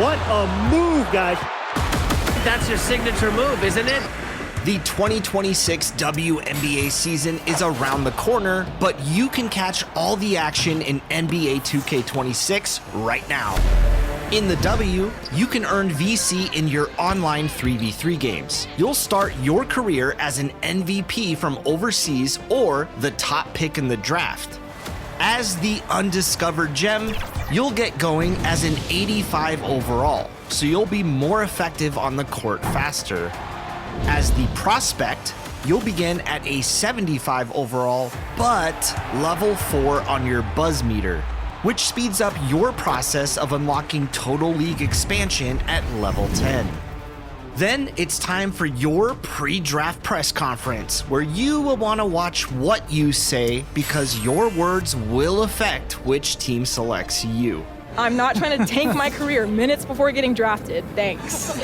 What a move, guys. That's your signature move, isn't it? The 2026 WNBA season is around the corner, but you can catch all the action in NBA 2K26 right now. In the W, you can earn VC in your online 3v3 games. You'll start your career as an MVP from overseas or the top pick in the draft. As the undiscovered gem, you'll get going as an 85 overall, so you'll be more effective on the court faster. As the prospect, you'll begin at a 75 overall, but level 4 on your buzz meter, which speeds up your process of unlocking Total League expansion at level 10. Then it's time for your pre-draft press conference, where you will want to watch what you say because your words will affect which team selects you. I'm not trying to tank my career minutes before getting drafted. Thanks.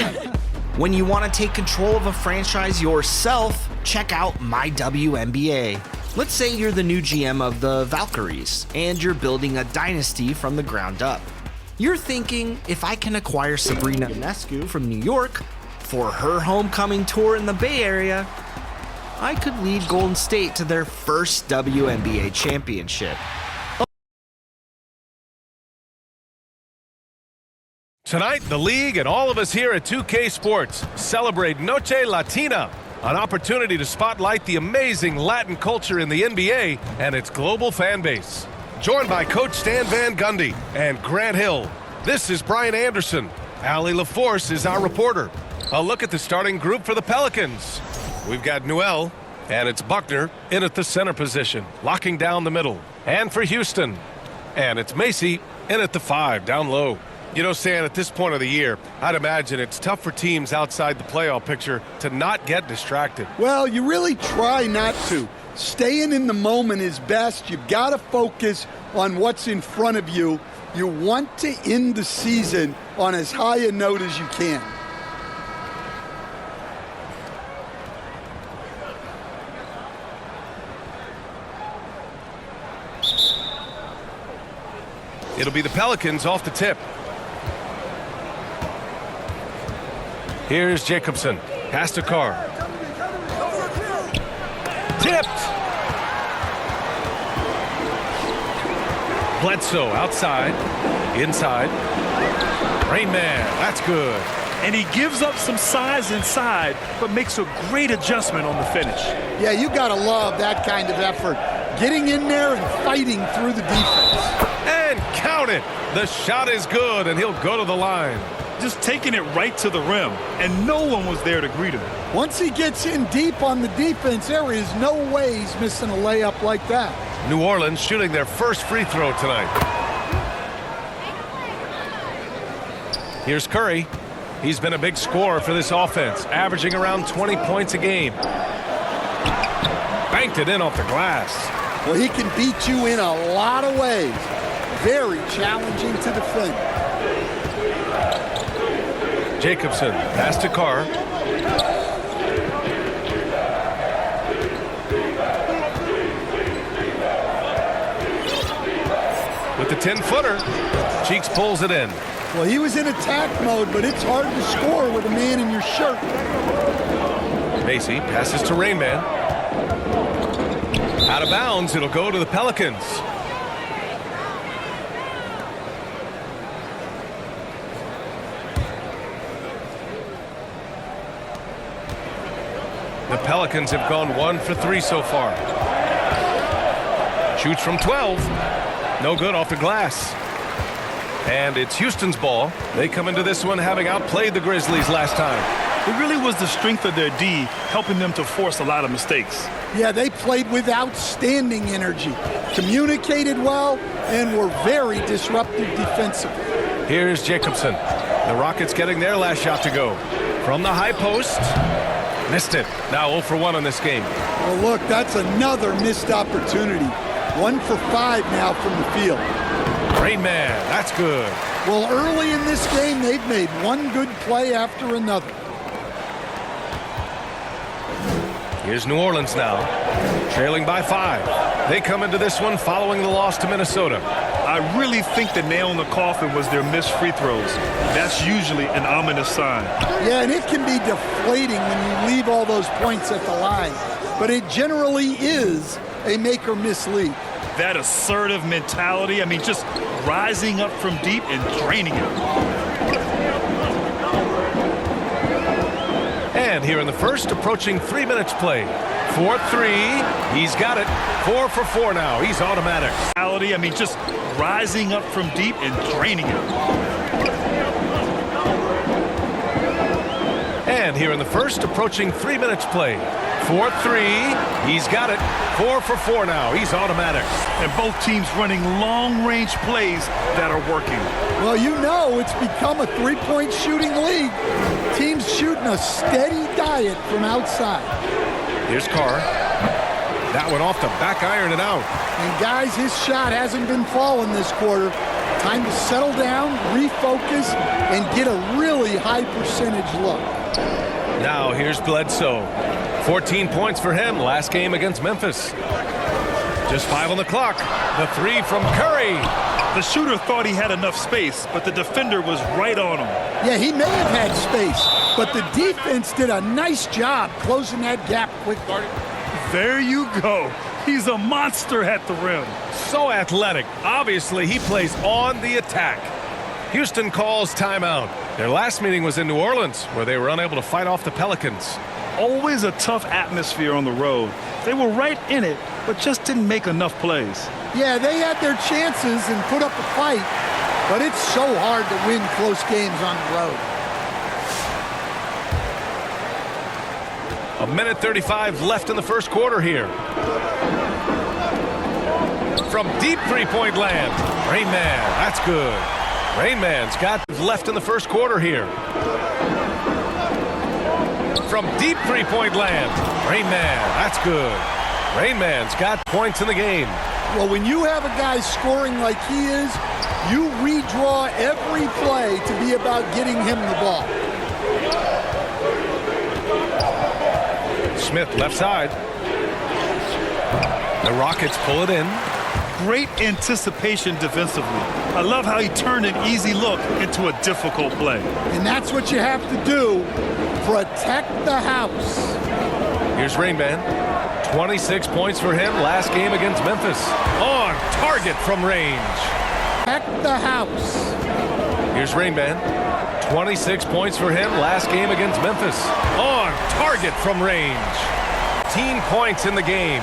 When you want to take control of a franchise yourself, check out My WNBA. Let's say you're the new GM of the Valkyries, and you're building a dynasty from the ground up. You're thinking, if I can acquire Sabrina Ionescu from New York for her homecoming tour in the Bay Area, I could lead Golden State to their first WNBA championship. Tonight, the league and all of us here at 2K Sports celebrate Noche Latina, an opportunity to spotlight the amazing Latin culture in the NBA and its global fan base. Joined by Coach Stan Van Gundy and Grant Hill, this is Brian Anderson. Allie LaForce is our reporter. A look at the starting group for the Pelicans. We've got Newell, and it's Buckner in at the center position, locking down the middle. And for Houston, and it's Macy in at the 5, down low. You know, Stan, at this point of the year, I'd imagine it's tough for teams outside the playoff picture to not get distracted. Well, you really try not to. Staying in the moment is best. You've got to focus on what's in front of you. You want to end the season on as high a note as you can. It'll be the Pelicans off the tip. Here's Jacobson. Pass to Carr. Tipped. Bledsoe outside. Inside. Rain Man. That's good. And he gives up some size inside, but makes a great adjustment on the finish. Yeah, you got to love that kind of effort. Getting in there and fighting through the defense. And count it. The shot is good, and he'll go to the line. Just taking it right to the rim, and no one was there to greet him. Once he gets in deep on the defense, there is no way he's missing a layup like that. New Orleans shooting their first free throw tonight. Here's Curry. He's been a big scorer for this offense, averaging around 20 points a game. Banked it in off the glass. Well, he can beat you in a lot of ways. Very challenging to defend. Jacobson, pass to Carr. With the 10-footer, Cheeks pulls it in. Well, he was in attack mode, but it's hard to score with a man in your shirt. Macy passes to Rain Man. Out of bounds, it'll go to the Pelicans. The Pelicans have gone 1 for 3 so far. Shoots from 12. No good off the glass. And it's Houston's ball. They come into this one having outplayed the Grizzlies last time. It really was the strength of their D helping them to force a lot of mistakes. Yeah, they played with outstanding energy, communicated well, and were very disruptive defensively. Here's Jacobson. The Rockets getting their last shot to go. From the high post. Missed it. Now 0 for 1 on this game. Well, look, that's another missed opportunity. 1 for 5 now from the field. Rain Man, that's good. Well, early in this game, they've made one good play after another. Here's New Orleans now, trailing by 5. They come into this one following the loss to Minnesota. I I really think the nail in the coffin was their missed free throws. That's usually an ominous sign. Yeah, and it can be deflating when you leave all those points at the line. But it generally is a make or miss lead. That assertive mentality, I mean, just rising up from deep and draining it. And here in the first, approaching 3 minutes play. 4-3. He's got it. 4 for 4 now. He's automatic. I mean, just rising up from deep and draining it. And here in the first, approaching 3 minutes play. 4-3. He's got it. 4 for 4 now. He's automatic. And both teams running long-range plays that are working. Well, you know it's become a three-point shooting league. Teams shooting a steady diet from outside. Here's Carr. That one off the back iron and out. And guys, his shot hasn't been falling this quarter. Time to settle down, refocus, and get a really high percentage look. Now here's Bledsoe. 14 points for him last game against Memphis. Just 5 on the clock. The 3 from Curry. The shooter thought he had enough space, but the defender was right on him. Yeah, he may have had space, but the defense did a nice job closing that gap quickly. There you go. He's a monster at the rim. So athletic. Obviously, he plays on the attack. Houston calls timeout. Their last meeting was in New Orleans, where they were unable to fight off the Pelicans. Always a tough atmosphere on the road. They were right in it, but just didn't make enough plays. Yeah, they had their chances and put up a fight, but it's so hard to win close games on the road. A minute 35 left in the first quarter here. From deep three-point land. Rain Man, that's good. Rain Man's got left in the first quarter here. From deep three-point land. Rain Man, that's good. Rain Man's got points in the game. Well, when you have a guy scoring like he is, you redraw every play to be about getting him the ball. Smith left side. The Rockets pull it in. Great anticipation defensively. I love how he turned an easy look into a difficult play. And that's what you have to do. Protect the house. Here's Rain Man. 26 points for him last game against Memphis. On target from range. Protect the house. Here's Rain Man. 26 points for him last game against Memphis. On target from range. 18 points in the game.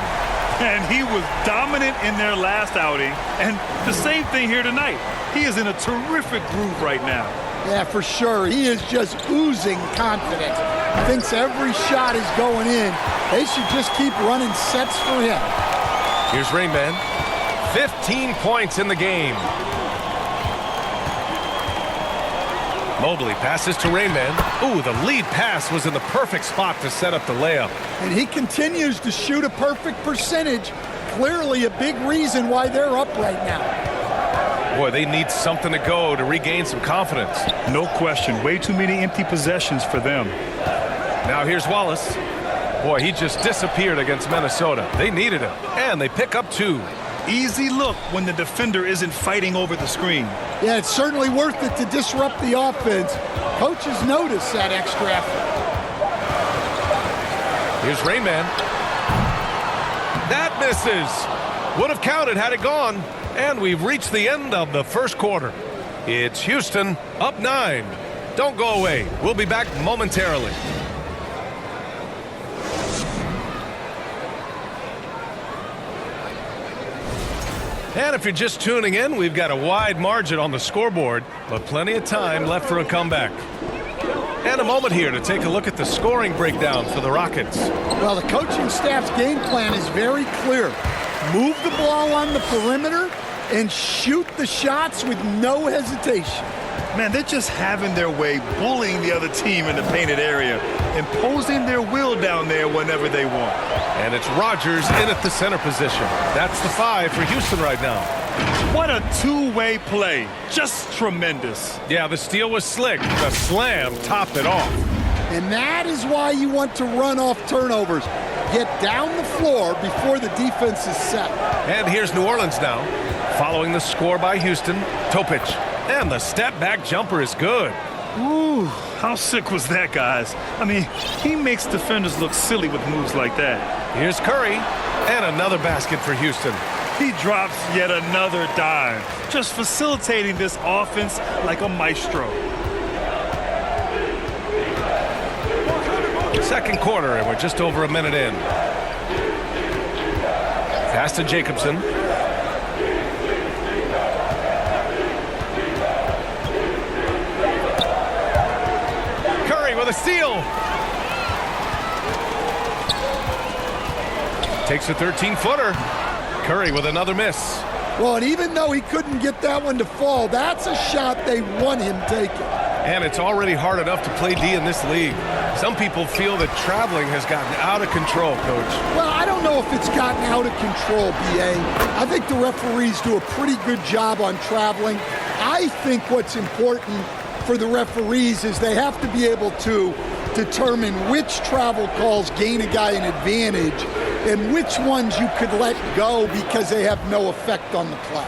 And he was dominant in their last outing. And the same thing here tonight. He is in a terrific groove right now. Yeah, for sure. He is just oozing confidence. Thinks every shot is going in. They should just keep running sets for him. Here's Rain Man. 15 points in the game. Mobley passes to Rain Man. Ooh, the lead pass was in the perfect spot to set up the layup. And he continues to shoot a perfect percentage. Clearly a big reason why they're up right now. Boy, they need something to go to regain some confidence. No question. Way too many empty possessions for them. Now here's Wallace. Boy, he just disappeared against Minnesota. They needed him, and they pick up 2. Easy look when the defender isn't fighting over the screen. Yeah, it's certainly worth it to disrupt the offense. Coaches notice that extra effort. Here's Rain Man. That misses. Would have counted had it gone. And we've reached the end of the first quarter. It's Houston up 9. Don't go away. We'll be back momentarily. And if you're just tuning in, we've got a wide margin on the scoreboard, but plenty of time left for a comeback. And a moment here to take a look at the scoring breakdown for the Rockets. Well, the coaching staff's game plan is very clear. Move the ball on the perimeter and shoot the shots with no hesitation. Man, they're just having their way, bullying the other team in the painted area, imposing their will down there whenever they want. And it's Rodgers in at the center position. That's the 5 for Houston right now. What a two-way play. Just tremendous. Yeah, the steal was slick. The slam topped it off. And that is why you want to run off turnovers. Get down the floor before the defense is set. And here's New Orleans now. Following the score by Houston, Topic. And the step-back jumper is good. Ooh, how sick was that, guys? I mean, he makes defenders look silly with moves like that. Here's Curry, and another basket for Houston. He drops yet another dime, just facilitating this offense like a maestro. Second quarter, and we're just over a minute in. Pass to Jacobson. Curry with a steal. Takes a 13-footer. Curry with another miss. Well, and even though he couldn't get that one to fall, that's a shot they want him taking. And it's already hard enough to play D in this league. Some people feel that traveling has gotten out of control, Coach. Well, I don't know if it's gotten out of control, B.A. I think the referees do a pretty good job on traveling. I think what's important for the referees is they have to be able to determine which travel calls gain a guy an advantage and which ones you could let go because they have no effect on the play.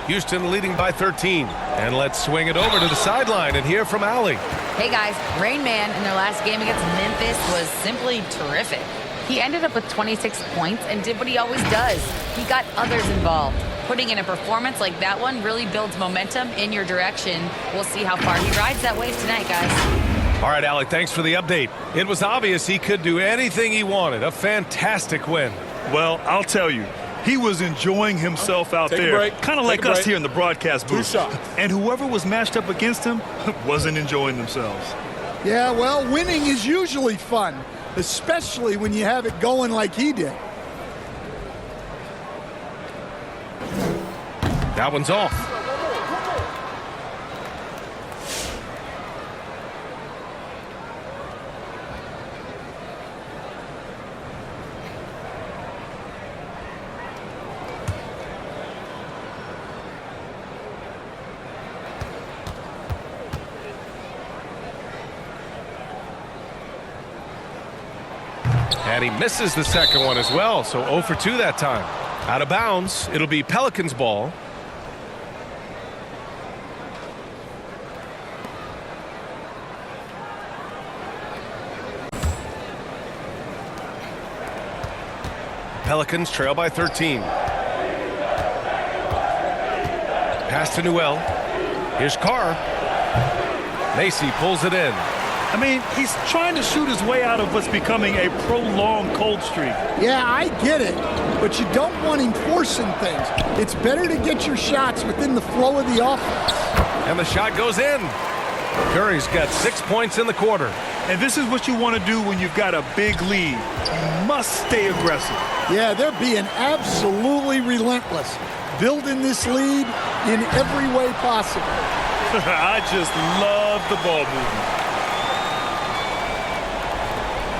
Houston leading by 13. And let's swing it over to the sideline and hear from Allie. Hey guys, Rain Man in their last game against Memphis was simply terrific. He ended up with 26 points and did what he always does. He got others involved. Putting in a performance like that one really builds momentum in your direction. We'll see how far he rides that wave tonight, guys. All right, Allie, thanks for the update. It was obvious he could do anything he wanted. A fantastic win. Well, I'll tell you, he was enjoying himself out there, kind of like us here in the broadcast booth. And whoever was matched up against him wasn't enjoying themselves. Yeah, well, winning is usually fun, especially when you have it going like he did. That one's off. And he misses the second one as well, so 0 for 2 that time. Out of bounds, it'll be Pelicans ball. Pelicans trail by 13. Pass to Newell. Here's Carr. Macy pulls it in. I mean, he's trying to shoot his way out of what's becoming a prolonged cold streak. Yeah, I get it, but you don't want him forcing things. It's better to get your shots within the flow of the offense. And the shot goes in. Curry's got 6 points in the quarter. And this is what you want to do when you've got a big lead. You must stay aggressive. Yeah, they're being absolutely relentless, building this lead in every way possible. I just love the ball movement.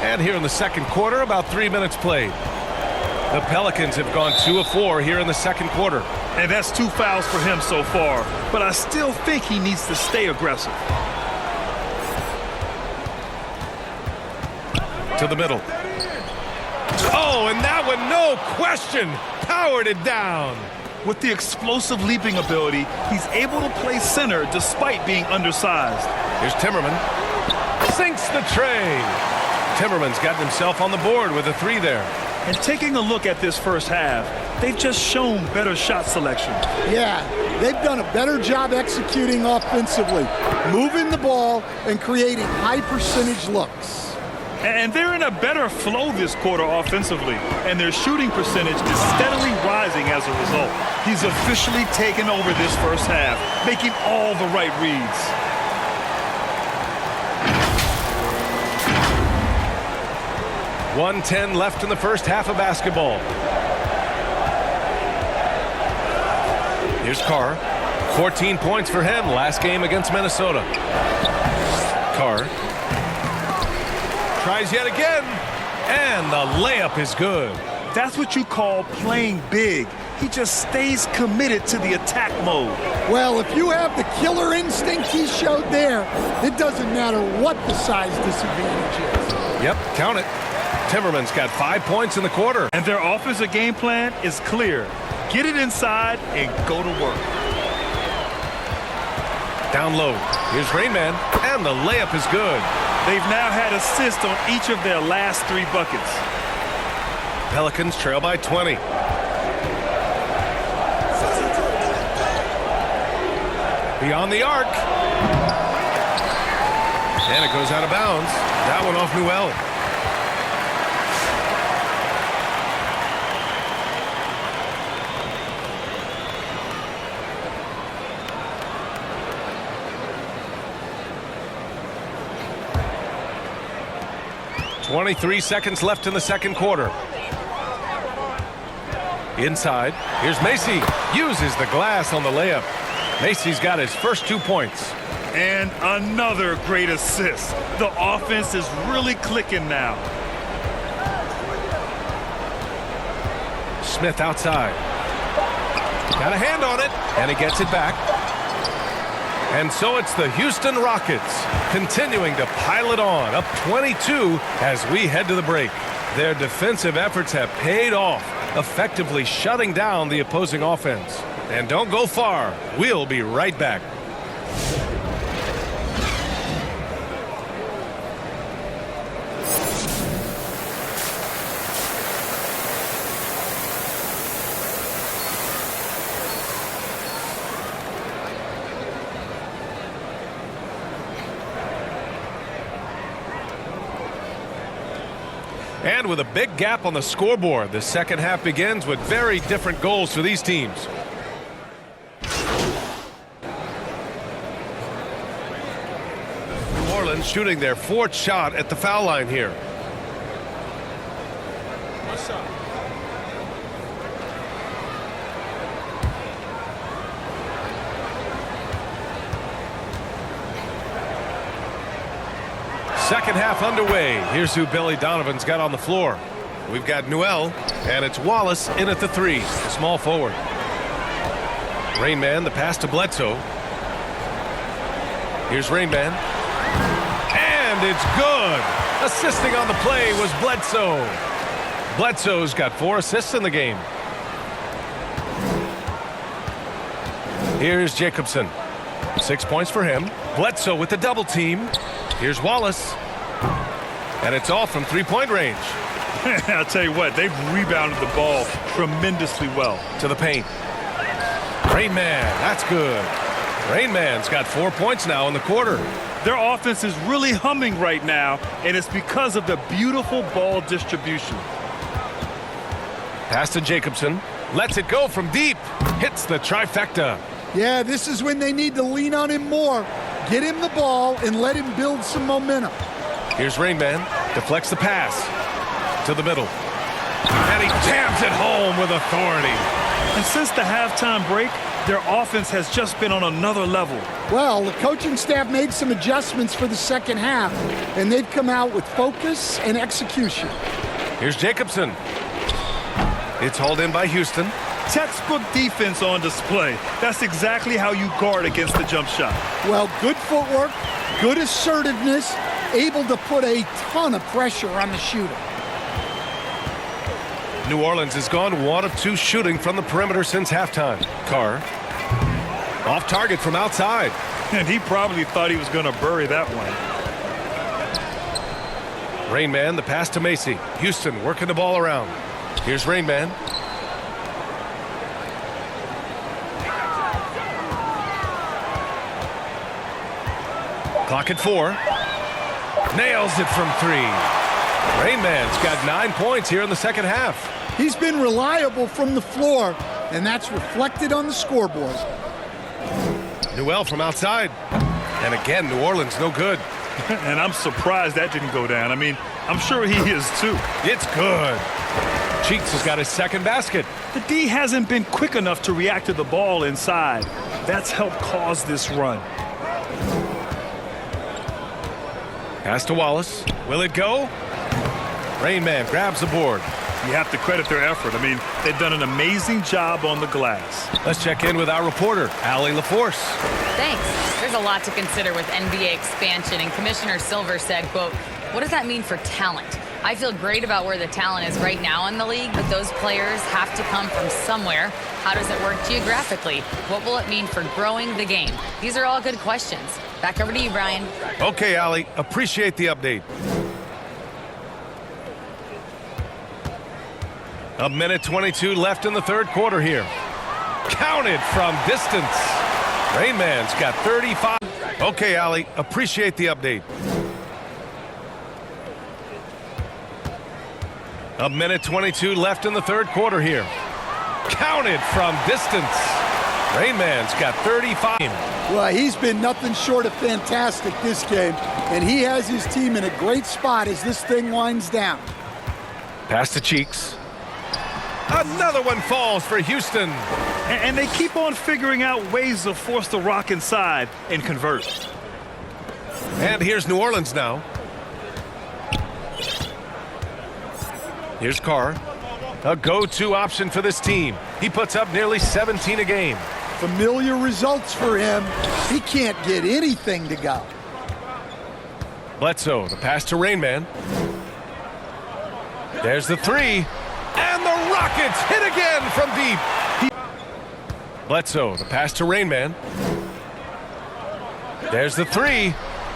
And here in the second quarter, about 3 minutes played. The Pelicans have gone 2 of 4 here in the second quarter. And that's 2 fouls for him so far. But I still think he needs to stay aggressive. To the middle. Oh, and that one, no question, powered it down. With the explosive leaping ability, he's able to play center despite being undersized. Here's Timmerman. Sinks the tray. Timmerman's gotten himself on the board with a 3 there. And taking a look at this first half, they've just shown better shot selection. Yeah, they've done a better job executing offensively, moving the ball and creating high percentage looks. And they're in a better flow this quarter offensively, and their shooting percentage is steadily rising as a result. He's officially taken over this first half, making all the right reads. .110 left in the first half of basketball. Here's Carr. 14 points for him last game against Minnesota. Carr tries yet again, and the layup is good. That's what you call playing big. He just stays committed to the attack mode. Well, if you have the killer instinct he showed there, it doesn't matter what the size disadvantage is. Yep, count it. Timmerman's got 5 points in the quarter. And their offensive game plan is clear. Get it inside and go to work. Down low. Here's Rain Man, and the layup is good. They've now had assists on each of their last 3 buckets. Pelicans trail by 20. Beyond the arc. And it goes out of bounds. That one off Newell. .23 seconds left in the second quarter. Inside, here's Macy. Uses the glass on the layup. Macy's got his first 2 points. And another great assist. The offense is really clicking now. Smith outside. Got a hand on it, and he gets it back. And so it's the Houston Rockets continuing to pile it on, up 22 as we head to the break. Their defensive efforts have paid off, effectively shutting down the opposing offense. And don't go far. We'll be right back. And with a big gap on the scoreboard, the second half begins with very different goals for these teams. New Orleans shooting their 4th shot at the foul line here. Second half underway. Here's who Billy Donovan's got on the floor. We've got Newell, and it's Wallace in at the 3, the small forward. Rain Man, the pass to Bledsoe. Here's Rain Man. And it's good. Assisting on the play was Bledsoe. Bledsoe's got 4 assists in the game. Here's Jacobson. 6 points for him. Bledsoe with the double team. Here's Wallace. And it's all from 3-point range. I'll tell you what, they've rebounded the ball tremendously well. To the paint. Rain Man, that's good. Rain Man's got 4 points now in the quarter. Their offense is really humming right now, and it's because of the beautiful ball distribution. Pass to Jacobson. Lets it go from deep. Hits the trifecta. Yeah, this is when they need to lean on him more. Get him the ball and let him build some momentum. Here's Rain Man. Deflects the pass. To the middle. And he jams it home with authority. And since the halftime break, their offense has just been on another level. Well, the coaching staff made some adjustments for the second half, and they've come out with focus and execution. Here's Jacobson. It's hauled in by Houston. Textbook defense on display. That's exactly how you guard against the jump shot. Well, good footwork, good assertiveness, able to put a ton of pressure on the shooter. New Orleans has gone 1 of 2 shooting from the perimeter since halftime. Carr. Off target from outside. And he probably thought he was going to bury that one. Rain Man, the pass to Macy. Houston working the ball around. Here's Rain Man. Clock at 4. Nails it from 3. Rain Man's got 9 points here in the second half. He's been reliable from the floor, and that's reflected on the scoreboard. Newell from outside. And again, New Orleans no good. And I'm surprised that didn't go down. I mean, I'm sure he is too. It's good. Cheeks has got his second basket. The D hasn't been quick enough to react to the ball inside. That's helped cause this run. Pass to Wallace. Will it go? Rain Man grabs the board. You have to credit their effort. I mean, they've done an amazing job on the glass. Let's check in with our reporter, Allie LaForce. Thanks. There's a lot to consider with NBA expansion, and Commissioner Silver said, quote, "What does that mean for talent? I feel great about where the talent is right now in the league, but those players have to come from somewhere. How does it work geographically? What will it mean for growing the game? These are all good questions. Back over to you, Brian. Okay, Allie, appreciate the update. A minute 22 left in the third quarter here. Counted from distance. Rain Man's got 35. Okay, Allie, appreciate the update. A minute 22 left in the third quarter here. Counted from distance. Rain Man's got 35. Well, he's been nothing short of fantastic this game, and he has his team in a great spot as this thing winds down. Pass to Cheeks. Another one falls for Houston. And they keep on figuring out ways to force the Rock inside and convert. And here's New Orleans now. Here's Carr. A go-to option for this team. He puts up nearly 17 a game. Familiar results for him. He can't get anything to go. Bledsoe, the pass to Rain Man. There's the three. And the Rockets hit again from deep. Bledsoe, the pass to Rain Man. There's the three.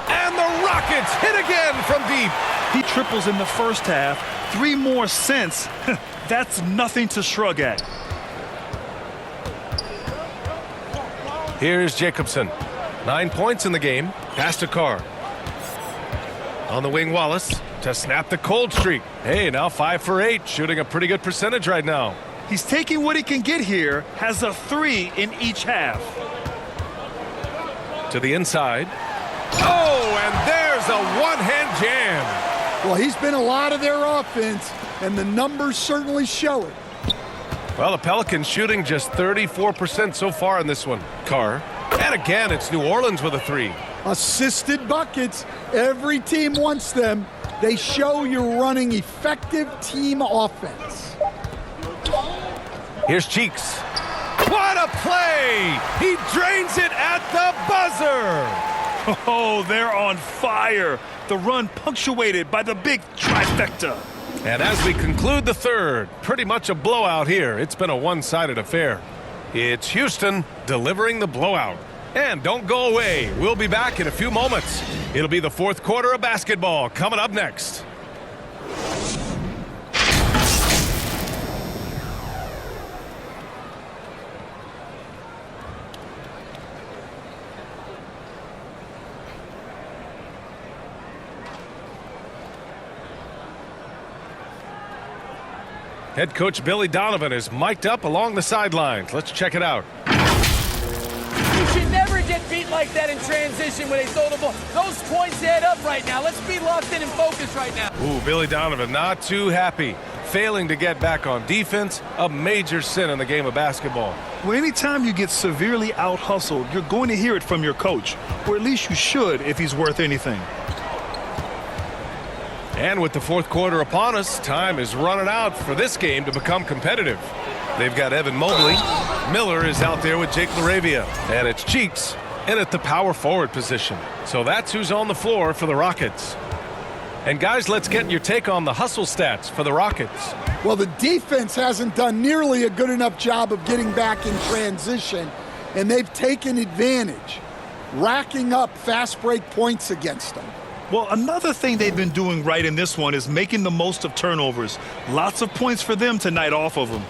And the Rockets hit again from deep. He triples in the first half. 3 more since. That's nothing to shrug at. Here's Jacobson. 9 points in the game. Pass to Carr. On the wing, Wallace to snap the cold streak. Hey, now 5 for 8, shooting a pretty good percentage right now. He's taking what he can get here, has a 3 in each half. To the inside. Oh, and there's a one-hand jam. Well, he's been a lot of their offense, and the numbers certainly show it. Well, the Pelicans shooting just 34% so far in this one. Carr. And again, it's New Orleans with a 3. Assisted buckets. Every team wants them. They show you're running effective team offense. Here's Cheeks. What a play! He drains it at the buzzer! Oh, they're on fire. The run punctuated by the big trifecta. And as we conclude the third, pretty much a blowout here. It's been a one-sided affair. It's Houston delivering the blowout. And don't go away. We'll be back in a few moments. It'll be the fourth quarter of basketball coming up next. Head coach Billy Donovan is mic'd up along the sidelines. Let's check it out. You should never get beat like that in transition when they throw the ball. Those points add up right now. Let's be locked in and focused right now. Ooh, Billy Donovan not too happy. Failing to get back on defense, a major sin in the game of basketball. Well, anytime you get severely out-hustled, you're going to hear it from your coach. Or at least you should if he's worth anything. And with the fourth quarter upon us, time is running out for this game to become competitive. They've got Evan Mobley. Miller is out there with Jake LaRavia. And it's Cheeks in at the power forward position. So that's who's on the floor for the Rockets. And guys, let's get your take on the hustle stats for the Rockets. Well, the defense hasn't done nearly a good enough job of getting back in transition, and they've taken advantage, racking up fast break points against them. Well, another thing they've been doing right in this one is making the most of turnovers. Lots of points for them tonight off of them.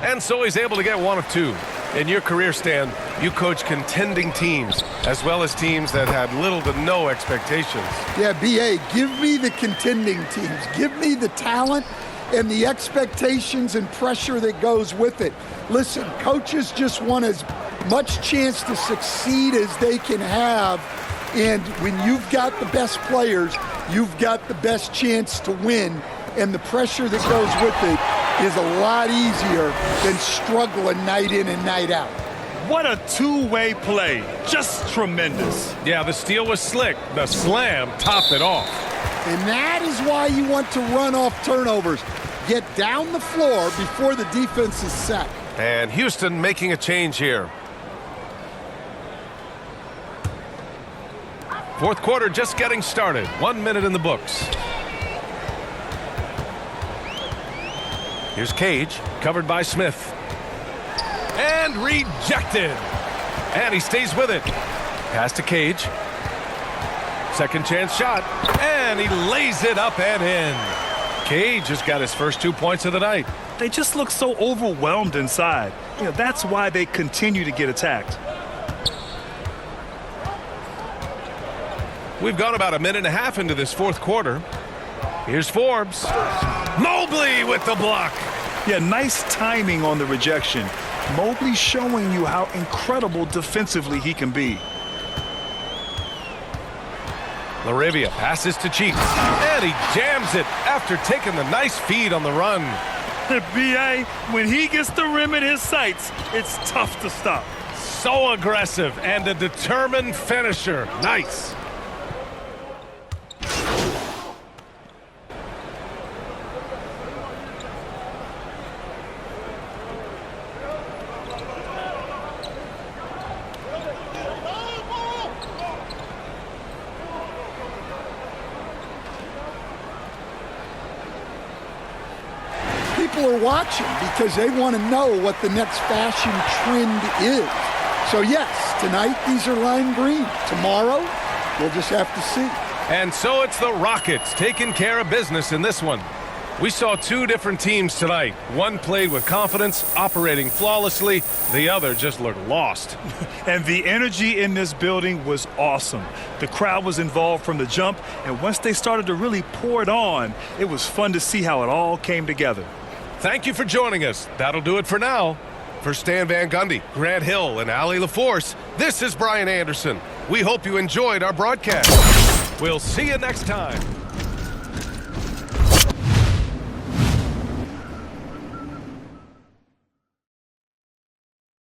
And so he's able to get one of two. In your career, Stan, you coach contending teams as well as teams that had little to no expectations. Yeah, B.A., give me the contending teams. Give me the talent and the expectations and pressure that goes with it. Listen, coaches just want as much chance to succeed as they can have. And when you've got the best players, you've got the best chance to win. And the pressure that goes with it is a lot easier than struggling night in and night out. What a two-way play. Just tremendous. Yeah, the steal was slick. The slam topped it off. And that is why you want to run off turnovers. Get down the floor before the defense is set. And Houston making a change here. Fourth quarter just getting started. 1 minute in the books. Here's Cage, covered by Smith. And rejected. And he stays with it. Pass to Cage. Second chance shot. And he lays it up and in. Cage has got his first 2 points of the night. They just look so overwhelmed inside. That's why they continue to get attacked. We've gone about a minute and a half into this fourth quarter. Here's Forbes. Mobley with the block. Yeah, nice timing on the rejection. Mobley showing you how incredible defensively he can be. Laravia passes to Cheeks. And he jams it after taking the nice feed on the run. B.A., when he gets the rim in his sights, it's tough to stop. So aggressive and a determined finisher. Nice. People are watching because they want to know what the next fashion trend is. So yes, tonight these are lime green. Tomorrow, we'll just have to see. And so it's the Rockets taking care of business in this one. We saw two different teams tonight. One played with confidence, operating flawlessly. The other just looked lost. And the energy in this building was awesome. The crowd was involved from the jump, and once they started to really pour it on, it was fun to see how it all came together. Thank you for joining us. That'll do it for now. For Stan Van Gundy, Grant Hill, and Allie LaForce, this is Brian Anderson. We hope you enjoyed our broadcast. We'll see you next time.